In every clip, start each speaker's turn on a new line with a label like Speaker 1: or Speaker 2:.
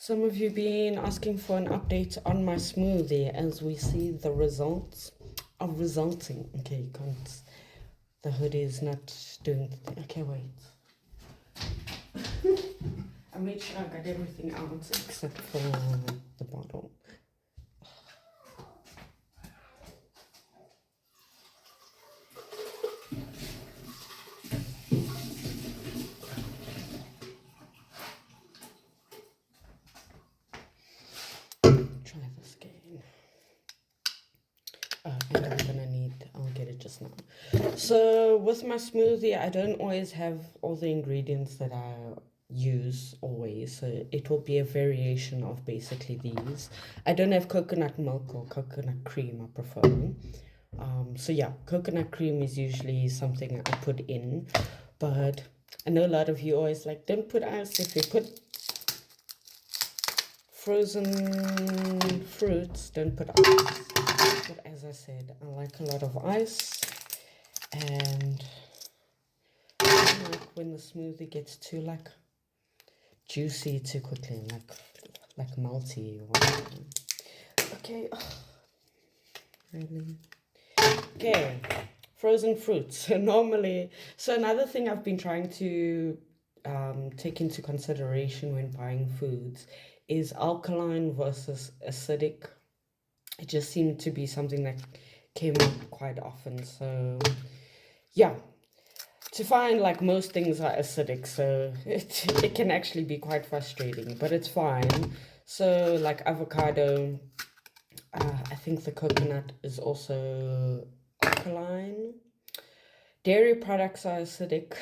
Speaker 1: Some of you been asking for an update on my smoothie as we see the results of resulting. Okay, you can't. The hoodie is not doing the thing. Okay, wait. I made sure I got everything out except for the bottle. Try this again. And I'm gonna need, I'll get it just now. So with my smoothie, I don't always have all the ingredients that I use always. So it will be a variation of basically these. I don't have coconut milk or coconut cream, I prefer. So yeah, coconut cream is usually something I put in, but I know a lot of you always like, don't put ice. If you put frozen fruits, don't put ice. But as I said, I like a lot of ice, and I don't like when the smoothie gets too like juicy too quickly, like melty or whatever. Okay, really. Okay, frozen fruits. So normally, so another thing I've been trying to take into consideration when buying foods is alkaline versus acidic. It just seemed to be something that came up quite often. So yeah, to find like most things are acidic, so it can actually be quite frustrating, but it's fine. So like avocado, I think the coconut is also alkaline. Dairy products are acidic.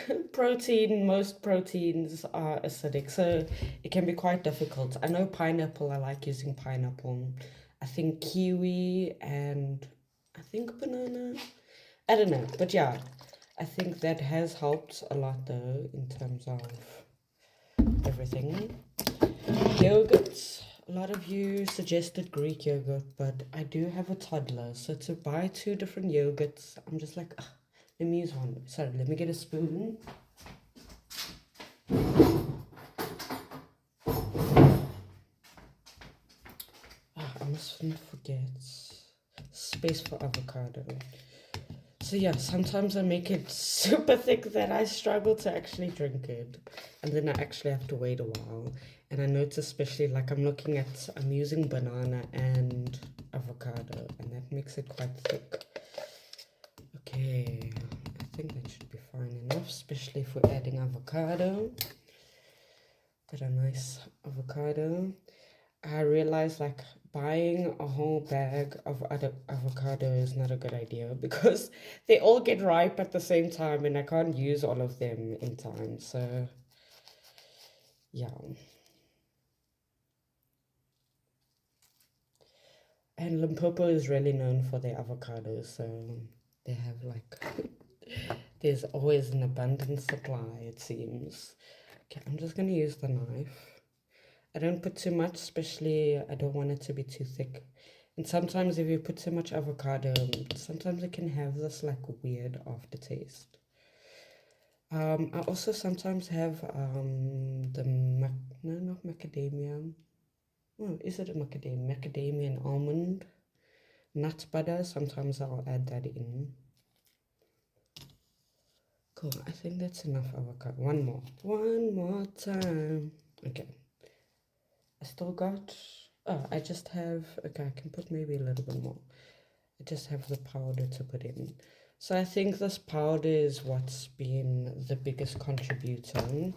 Speaker 1: Most proteins are acidic, so it can be quite difficult. I know pineapple, I like using pineapple. I think kiwi and I think banana. I don't know, but yeah, I think that has helped a lot though in terms of everything. Yogurts. A lot of you suggested Greek yogurt, but I do have a toddler, so to buy two different yogurts, I'm just like, ugh, let me use one. Sorry, let me get a spoon. I mustn't forget space for avocado. So yeah, sometimes I make it super thick that I struggle to actually drink it, and then I actually have to wait a while. And I notice especially like I'm using banana and avocado, and that makes it quite thick. Okay, I think that should be fine enough, especially if we're adding avocado. Got a nice avocado. I realized like buying a whole bag of avocado is not a good idea because they all get ripe at the same time and I can't use all of them in time. So yeah. And Limpopo is really known for their avocados, so they have like there's always an abundant supply, it seems. Okay, I'm just gonna use the knife. I don't put too much, especially I don't want it to be too thick. And sometimes if you put too much avocado, sometimes it can have this like weird aftertaste. I also sometimes have no, not macadamia. Oh, is it a macadamia? Macadamia and almond nut butter. Sometimes I'll add that in. Cool, I think that's enough avocado. One more time. Okay. I still got, I just have, okay, I can put maybe a little bit more. I just have the powder to put in. So I think this powder is what's been the biggest contributor.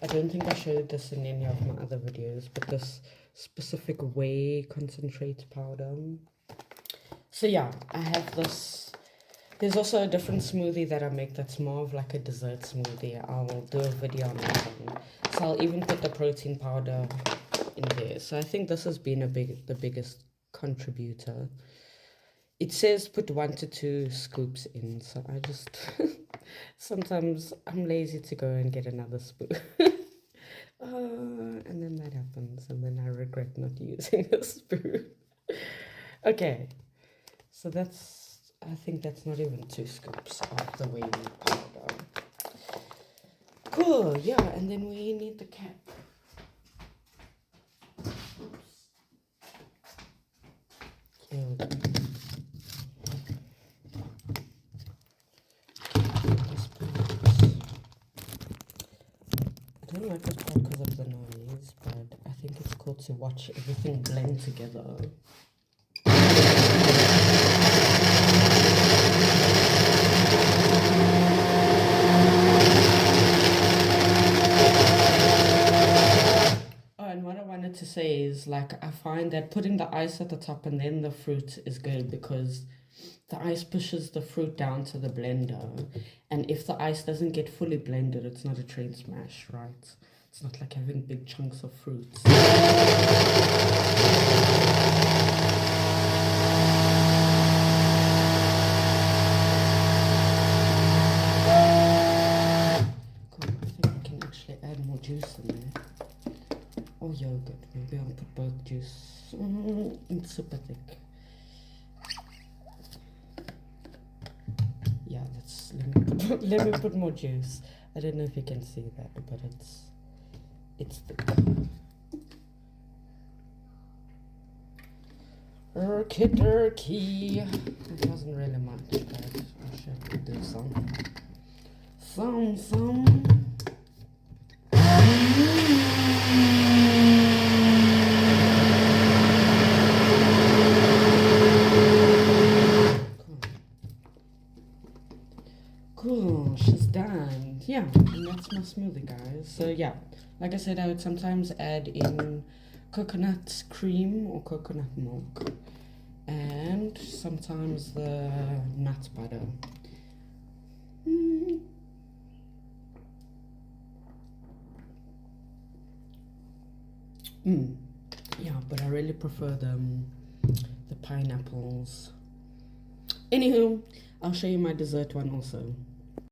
Speaker 1: I don't think I showed this in any of my other videos, but this specific whey concentrate powder. So yeah, I have this. There's also a different smoothie that I make that's more of like a dessert smoothie. I'll do a video on that one. So I'll even put the protein powder in there. So I think this has been the biggest contributor. It says put 1 to 2 scoops in, so I just sometimes I'm lazy to go and get another spoon. And then that happens, and then I regret not using a spoon. Okay, so I think that's not even 2 scoops of the whey powder. Cool, yeah, and then we need the cap. go. I don't like this part because of the noise, but I think it's cool to watch everything blend together. Oh, and what I wanted to say is, like, I find that putting the ice at the top and then the fruit is good because the ice pushes the fruit down to the blender, and if the ice doesn't get fully blended, it's not a train smash, right? It's not like having big chunks of fruits. Cool, I think I can actually add more juice in there. Or yogurt, maybe I'll put both juice. It's super thick. Yeah, let me put more juice. I don't know if you can see that, but it's thick. Okie dokie. It wasn't really much, but I should do some. Cool, she's done. Yeah, and that's my smoothie, guys. So yeah, like I said, I would sometimes add in coconut cream or coconut milk, and sometimes the nut butter. Yeah, but I really prefer the pineapples. Anywho, I'll show you my dessert one also.